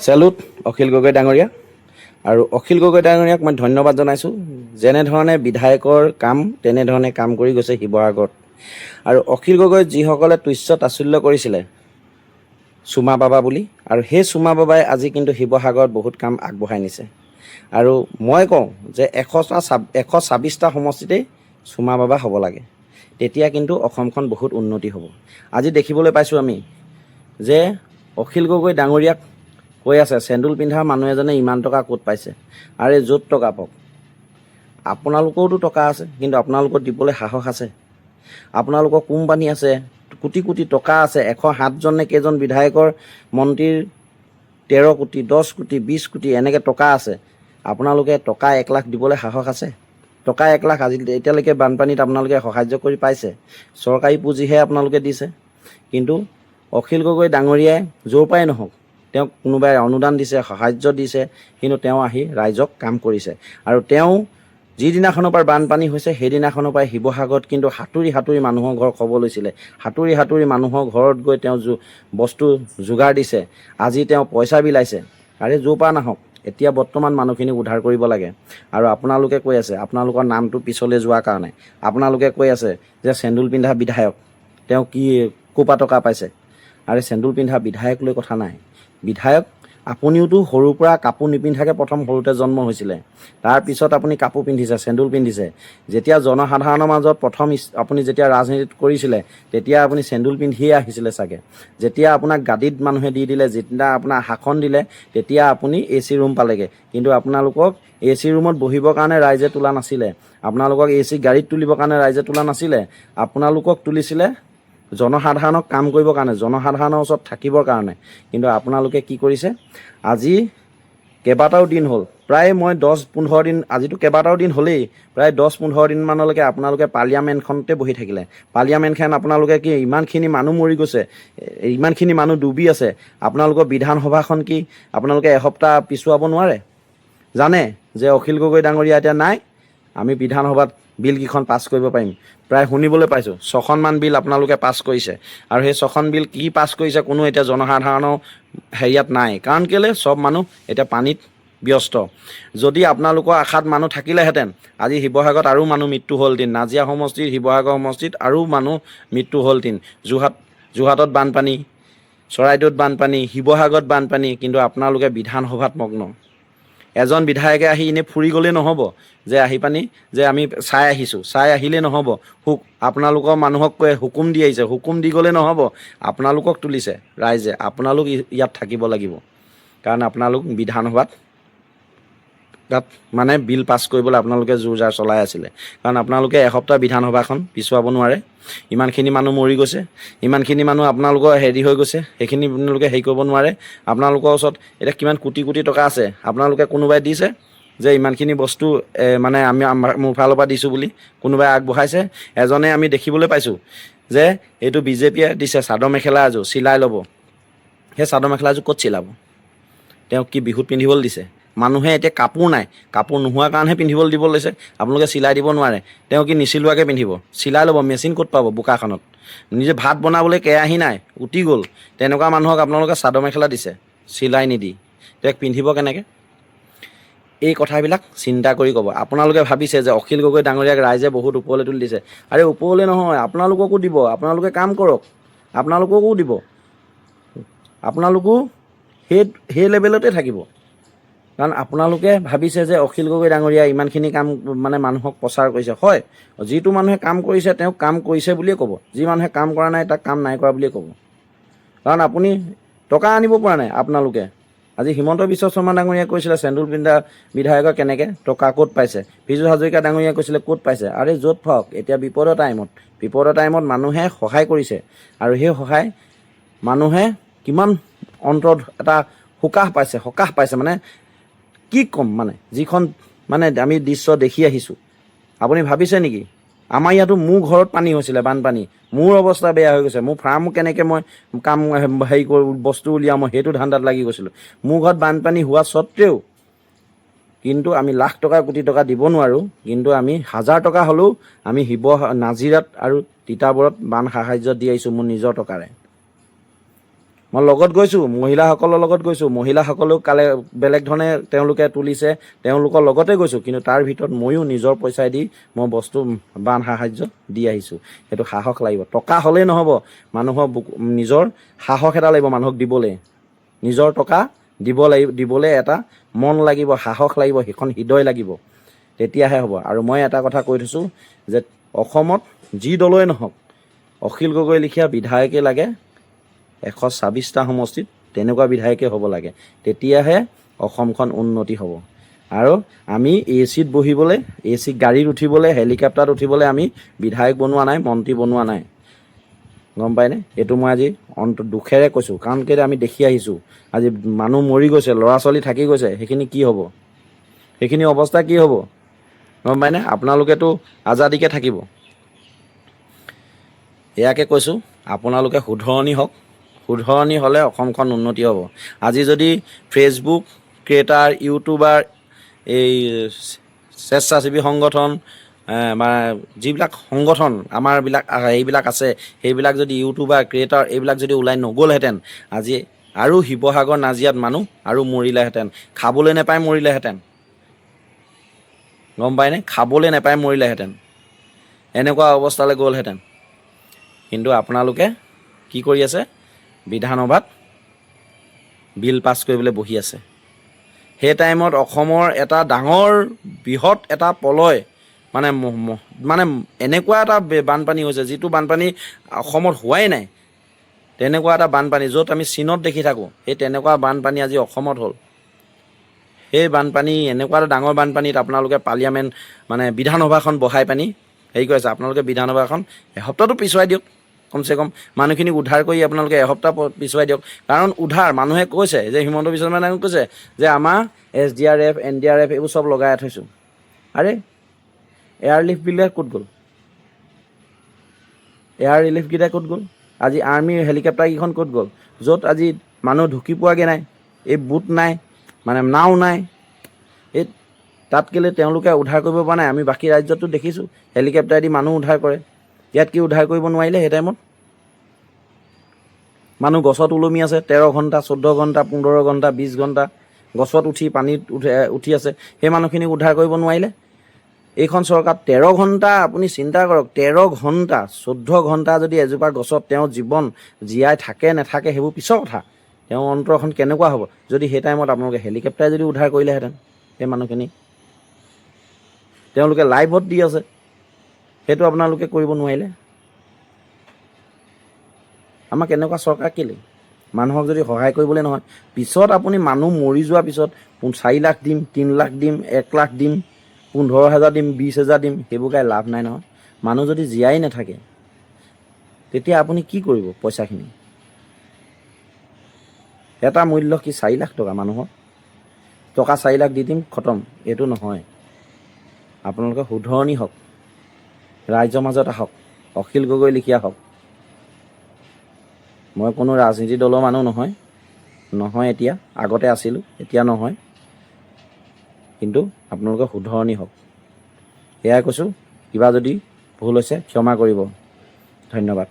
Salute Akhil Gogoi ডাঙৰীয়া আৰু অখিল গগৈ ডাঙৰীয়াক মই ধন্যবাদ জনাইছোঁ। যেনেধৰণে বিধায়কৰ কাম তেনেধৰণে কাম কৰি গৈছে শিৱসাগৰত। আৰু অখিল গগৈ যিসকলে তুচ্ছ তাচ্ছিল্য কৰিছিলে চুমা বাবা বুলি, আৰু সেই চুমা বাবাই আজি কিন্তু শিৱসাগৰত বহুত কাম আগবঢ়াই নিছে। আৰু মই কওঁ যে 126টা সমষ্টিতেই চুমা বাবা হ'ব লাগে, তেতিয়া কিন্তু অসমখন বহুত উন্নতি হ'ব। আজি দেখিবলৈ পাইছোঁ আমি যে অখিল গগৈ ডাঙৰীয়াক কৈ আছে চেণ্ডুল পিন্ধা মানুহ এজনে ইমান টকা ক'ত পাইছে। আৰে য'ত টকা পাওক, আপোনালোকৰতো টকা আছে, কিন্তু আপোনালোকৰ দিবলৈ সাহস আছে? আপোনালোকৰ কোম্পানী আছে, কোটি কোটি টকা আছে, 107 জন নে কেইজন বিধায়কৰ মন্ত্ৰীৰ 13 কোটি 10 কোটি 20 কোটি এনেকৈ টকা আছে। আপোনালোকে টকা 1 লাখ দিবলৈ সাহস আছে? টকা 1 লাখ আজি এতিয়ালৈকে বানপানীত আপোনালোকে সাহায্য কৰি পাইছে? চৰকাৰী পুঁজিহে আপোনালোকে দিছে। কিন্তু অখিল গগৈ ডাঙৰীয়াই য'ৰ পৰাই নহওক, তেওঁক কোনোবাই অনুদান দিছে, সাহায্য দিছে, কিন্তু তেওঁ আহি ৰাইজক কাম কৰিছে। আৰু তেওঁ যিদিনাখনৰ পৰা বানপানী হৈছে সেইদিনাখনৰ পৰাই শিৱসাগৰত কিন্তু সাঁতুৰি সাঁতুৰি মানুহৰ ঘৰ খবৰ লৈছিলে, সাঁতুৰি সাঁতুৰি মানুহৰ ঘৰত গৈ তেওঁ বস্তু যোগাৰ দিছে। আজি তেওঁ পইচা বিলাইছে। আৰে য'ৰ পৰা নাহক, এতিয়া বৰ্তমান মানুহখিনিক উদ্ধাৰ কৰিব লাগে। আৰু আপোনালোকে কৈ আছে আপোনালোকৰ নামটো পিছলৈ যোৱাৰ কাৰণে, আপোনালোকে কৈ আছে যে চেণ্ডুল পিন্ধা বিধায়ক তেওঁ কি ক'ৰ পৰা টকা পাইছে। আৰে চেণ্ডুল পিন্ধা বিধায়ক লৈ কথা নাই। বিধায়ক আপুনিওতো সৰুৰ পৰা কাপোৰ নিপিন্ধাকৈ প্ৰথম সৰুতে জন্ম হৈছিলে, তাৰপিছত আপুনি কাপোৰ পিন্ধিছে, চেণ্ডুল পিন্ধিছে। যেতিয়া জনসাধাৰণৰ মাজত প্ৰথম আপুনি যেতিয়া ৰাজনীতিত কৰিছিলে তেতিয়া আপুনি চেণ্ডুল পিন্ধিয়ে আহিছিলে চাগে। যেতিয়া আপোনাক গাদীত মানুহে দি দিলে, যেতিয়া আপোনাৰ শাসন দিলে, তেতিয়া আপুনি AC ৰুম পালেগৈ। কিন্তু আপোনালোকক AC ৰুমত বহিবৰ কাৰণে ৰাইজে তোলা নাছিলে, আপোনালোকক AC গাড়ীত তুলিবৰ কাৰণে ৰাইজে তোলা নাছিলে। আপোনালোকক তুলিছিলে জনসাধাৰণক কাম কৰিবৰ কাৰণে, জনসাধাৰণৰ ওচৰত থাকিবৰ কাৰণে। কিন্তু আপোনালোকে কি কৰিছে? আজি কেইবাটাও দিন হ'ল, প্ৰায় মই 10-15 দিন, আজিতো কেইবাটাও দিন হ'লেই, প্ৰায় 10-15 দিনমানলৈকে আপোনালোকে পাৰ্লিয়ামেণ্টখনতে বহি থাকিলে। পাৰ্লিয়ামেণ্টখন আপোনালোকে কি ইমানখিনি মানুহ মৰি গৈছে, ইমানখিনি মানুহ ডুবি আছে, আপোনালোকৰ বিধানসভাখন কি আপোনালোকে এসপ্তাহ পিছুৱাব নোৱাৰে? জানে যে অখিল গগৈ ডাঙৰীয়া এতিয়া নাই, আমি বিধানসভাত বিলকেইখন পাছ কৰিব পাৰিম। প্ৰায় শুনিবলৈ পাইছোঁ 6খনমান বিল আপোনালোকে পাছ কৰিছে। আৰু সেই 6খন বিল কি পাছ কৰিছে কোনো এতিয়া জনসাধাৰণৰ হেৰিয়াত নাই। কাৰণ কেলৈ? চব মানুহ এতিয়া পানীত ব্যস্ত। যদি আপোনালোকৰ আশাত মানুহ থাকিলেহেঁতেন আজি শিৱসাগৰত আৰু মানুহ মৃত্যু হ'লহেঁতেন। নাজিৰা সমষ্টিত, শিৱসাগৰ সমষ্টিত আৰু মানুহ মৃত্যু হ'লহেঁতেন। যোৰহাটত বানপানী, চৰাইদেউত বানপানী, শিৱসাগৰত বানপানী, কিন্তু আপোনালোকে বিধানসভাত মগ্ন। এজন বিধায়কে আহি এনেই ফুৰি গ'লেই নহ'ব যে আহি পানি যে আমি চাই আহিছোঁ, চাই আহিলেই নহ'ব। আপোনালোকৰ মানুহক কৈ হুকুম দি আহিছে, হুকুম দি গ'লে নহ'ব। আপোনালোকক তুলিছে ৰাইজে, আপোনালোক ইয়াত থাকিব লাগিব। কাৰণ আপোনালোক বিধানসভাত তাত মানে বিল পাছ কৰিবলৈ আপোনালোকে জোৰ জাৰ চলাই আছিলে। কাৰণ আপোনালোকে এসপ্তাহ বিধানসভাখন পিছুৱাব নোৱাৰে। ইমানখিনি মানুহ মৰি গৈছে, ইমানখিনি মানুহ আপোনালোকৰ হেৰি হৈ গৈছে, সেইখিনি আপোনালোকে হেৰি কৰিব নোৱাৰে। আপোনালোকৰ ওচৰত এতিয়া কিমান কোটি কোটি টকা আছে, আপোনালোকে কোনোবাই দিছে যে ইমানখিনি বস্তু মানে আমি মোৰ ফালৰ পৰা দিছোঁ বুলি কোনোবাই আগবঢ়াইছে? এজনে আমি দেখিবলৈ পাইছোঁ যে এইটো বিজেপিয়ে দিছে চাদৰ মেখেলা এযোৰ চিলাই ল'ব। সেই চাদৰ মেখেলাযোৰ ক'ত চিলাব? তেওঁক কি বিহুত পিন্ধিবলৈ দিছে? মানুহে এতিয়া কাপোৰ নাই, কাপোৰ নোহোৱাৰ কাৰণেহে পিন্ধিবলৈ দিব লৈছে। আপোনালোকে চিলাই দিব নোৱাৰে। তেওঁ কি নিচিলোৱাকৈ পিন্ধিব? চিলাই ল'ব। মেচিন ক'ত পাব বোকাখনত? নিজে ভাত বনাবলৈ কেৰাহী নাই, উটি গ'ল, তেনেকুৱা মানুহক আপোনালোকে চাদৰ মেখেলা দিছে চিলাই নিদি। তেওঁক পিন্ধিব কেনেকৈ? এই কথাবিলাক চিন্তা কৰি ক'ব। আপোনালোকে ভাবিছে যে অখিল গগৈ ডাঙৰীয়াক ৰাইজে বহুত ওপৰলৈ তুলি দিছে। আৰে ওপৰলৈ নহয়, আপোনালোককো দিব। আপোনালোকে কাম কৰক, আপোনালোককো দিব। আপোনালোকো সেই লেভেলতে থাকিব। কাৰণ আপোনালোকে ভাবিছে যে অখিল গগৈ ডাঙৰীয়া ইমানখিনি কাম মানে মানুহক প্ৰচাৰ কৰিছে। হয়, যিটো মানুহে কাম কৰিছে তেওঁক কাম কৰিছে বুলিয়ে ক'ব, যি মানুহে কাম কৰা নাই তাক কাম নাই কৰা বুলিয়ে ক'ব। কাৰণ আপুনি টকা আনিব পৰা নাই। আপোনালোকে আজি হিমন্ত বিশ্ব শৰ্মা ডাঙৰীয়াই কৈছিলে চেণ্ডুল পিন্ধা বিধায়কৰ কেনেকৈ টকা ক'ত পাইছে, পীযুষ হাজৰিকা ডাঙৰীয়াই কৈছিলে ক'ত পাইছে। আৰে য'ত পাওক, এতিয়া বিপদৰ টাইমত মানুহে সহায় কৰিছে। আৰু সেই সহায় মানুহে কিমান অন্তৰত এটা সকাহ পাইছে মানে কি ক'ম, মানে যিখন মানে আমি দৃশ্য দেখি আহিছোঁ। আপুনি ভাবিছে নেকি? আমাৰ ইয়াতো মোৰ ঘৰত পানী হৈছিলে, বানপানী, মোৰ অৱস্থা বেয়া হৈ গৈছে। মোৰ ফাৰ্ম কেনেকৈ মই কাম হেৰি কৰোঁ, বস্তু উলিয়াওঁ, মই সেইটো ধান্দাত লাগি গৈছিলোঁ। মোৰ ঘৰত বানপানী হোৱা স্বত্তেও কিন্তু আমি লাখ টকা কোটি টকা দিব নোৱাৰোঁ, কিন্তু আমি 1000 টকা হ'লেও আমি নাজিৰাত আৰু তিতাবৰত বান সাহাৰ্য দি আহিছোঁ মোৰ নিজৰ টকাৰে। মই লগত গৈছোঁ, মহিলাসকলৰ লগত গৈছোঁ, মহিলাসকলেও বেলেগ ধৰণে তেওঁলোকে তুলিছে, তেওঁলোকৰ লগতে গৈছোঁ, কিন্তু তাৰ ভিতৰত ময়ো নিজৰ পইচাই দি মই বস্তু বান সাহাৰ্য দি আহিছোঁ। সেইটো সাহস লাগিব। টকা হ'লেই নহ'ব, মানুহৰ নিজৰ সাহস এটা লাগিব মানুহক দিবলৈ। নিজৰ টকা দিবলৈ এটা মন লাগিব, সাহস লাগিব, সেইখন হৃদয় লাগিব, তেতিয়াহে হ'ব। আৰু মই এটা কথা কৈ থৈছোঁ যে অসমত যি দলেই নহওক অখিল গগৈ লেখীয়া বিধায়কে লাগে 126টা সমষ্টিত, তেনেকুৱা বিধায়কে হ'ব লাগে, তেতিয়াহে অসমখন উন্নতি হ'ব। আৰু আমি AC-ত বহিবলৈ, AC গাড়ীত উঠিবলৈ, হেলিকপ্টাৰত উঠিবলৈ আমি বিধায়ক বনোৱা নাই, মন্ত্ৰী বনোৱা নাই, গম পায়নে? এইটো মই আজি দুখেৰে কৈছোঁ, কাৰণ কেলৈ আমি দেখি আহিছোঁ আজি মানুহ মৰি গৈছে, ল'ৰা ছোৱালী থাকি গৈছে, সেইখিনি কি হ'ব? সেইখিনি অৱস্থা কি হ'ব? গম পায়নে? আপোনালোকেতো আজাদিকে থাকিব। এয়াকে কৈছোঁ, আপোনালোকে শুধৰণি হওক, শুধৰণি হ'লে অসমখন উন্নতি হ'ব। আজি যদি ফেচবুক ক্ৰিয়েটাৰ, ইউটিউবাৰ, এই স্বেচ্ছাসেৱী সংগঠন বা যিবিলাক সংগঠন এইবিলাক আছে, সেইবিলাক যদি ইউটিউবাৰ, ক্ৰিয়েটাৰ এইবিলাক যদি ওলাই নগ'লহেঁতেন, আজি আৰু শিৱসাগৰ নাজিৰাত মানুহ আৰু মৰিলেহেঁতেন, খাবলৈ নাপাই মৰিলেহেঁতেন, গম পায়নে? খাবলৈ নাপাই মৰিলেহেঁতেন, এনেকুৱা অৱস্থালৈ গ'লহেঁতেন। কিন্তু আপোনালোকে কি কৰি আছে? বিধানসভাত বিল পাছ কৰিবলৈ বহি আছে। সেই টাইমত অসমৰ এটা ডাঙৰ বৃহৎ এটা প্ৰলয়, মানে এনেকুৱা এটা বানপানী হৈছে, যিটো বানপানী অসমত হোৱাই নাই, তেনেকুৱা এটা বানপানী য'ত আমি চীনত দেখি থাকোঁ, সেই তেনেকুৱা বানপানী আজি অসমত হ'ল। সেই বানপানী, এনেকুৱা এটা ডাঙৰ বানপানীত আপোনালোকে পাৰ্লিয়ামেণ্ট বিধানসভাখন বহাই পানি হেৰি কৰিছে। আপোনালোকে বিধানসভাখন এসপ্তাহটো পিছুৱাই দিয়ক, কমচে কম মানুহখিনিক উদ্ধাৰ কৰি আপোনালোকে এসপ্তাহ পিছুৱাই দিয়ক। কাৰণ মানুহে কৈছে যে হিমন্ত বিশ্ব শৰ্মা ডাঙৰীয়াই কৈছে যে আমাৰ SDRF, NDRF এইবোৰ চব লগাই থৈছোঁ। আৰে এয়াৰ লিফ্টবিলাক ক'ত গ'ল? এয়াৰ ৰিলিফকেইটা ক'ত গ'ল? আজি আৰ্মিৰ হেলিকপ্টাৰকেইখন ক'ত গ'ল? য'ত আজি মানুহ ঢুকি পোৱাগৈ নাই, এই বুট নাই, নাও নাই, এই তাত কেলৈ তেওঁলোকে উদ্ধাৰ কৰিব পৰা নাই? আমি বাকী ৰাজ্যতো দেখিছোঁ হেলিকপ্টাৰেদি মানুহ উদ্ধাৰ কৰে, ইয়াত কি উদ্ধাৰ কৰিব নোৱাৰিলে? সেই টাইমত মানুহ গছত ওলমি আছে 13 ঘণ্টা, 14 ঘণ্টা, 15 ঘণ্টা, 20 ঘণ্টা গছত উঠি পানীত উঠি আছে, সেই মানুহখিনিক উদ্ধাৰ কৰিব নোৱাৰিলে? এইখন চৰকাৰ 13 ঘণ্টা, আপুনি চিন্তা কৰক, 13 ঘণ্টা, 14 ঘণ্টা যদি এজোপা গছত তেওঁৰ জীৱন জীয়াই থাকে নাথাকে সেইবোৰ পিছৰ কথা, তেওঁৰ অন্তৰখন কেনেকুৱা হ'ব যদি সেই টাইমত আপোনালোকে হেলিকপ্টাৰে যদি উদ্ধাৰ কৰিলেহেঁতেন? সেই মানুহখিনি তেওঁলোকে লাইভত দি আছে, সেইটো আপোনালোকে কৰিব নোৱাৰিলে? আমাক এনেকুৱা চৰকাৰ কেলৈ? মানুহক যদি সহায় কৰিবলৈ নহয়, পিছত আপুনি মানুহ মৰি যোৱাৰ পিছত 4 লাখ দিম, 3 লাখ দিম, 1 লাখ দিম, 15,000 দিম, 20,000 দিম, সেইবোৰ গাই লাভ নাই নহয়। মানুহ যদি জীয়াই নাথাকে তেতিয়া আপুনি কি কৰিব? পইচাখিনি এটা মূল্য কি 4 লাখ টকা? মানুহৰ টকা 4 লাখ দি দিম, খতম, এইটো নহয়। আপোনালোকে শুধৰণি হওক, ৰাইজৰ মাজত আহক, অখিল গগৈ লিখীয়া হওক। মই কোনো ৰাজনীতি দলৰ মানুহ নহয় এতিয়া, আগতে আছিলোঁ, এতিয়া নহয়, কিন্তু আপোনালোকে শুধৰণি হওক, এয়াই কৈছোঁ। কিবা যদি ভুল হৈছে ক্ষমা কৰিব। ধন্যবাদ।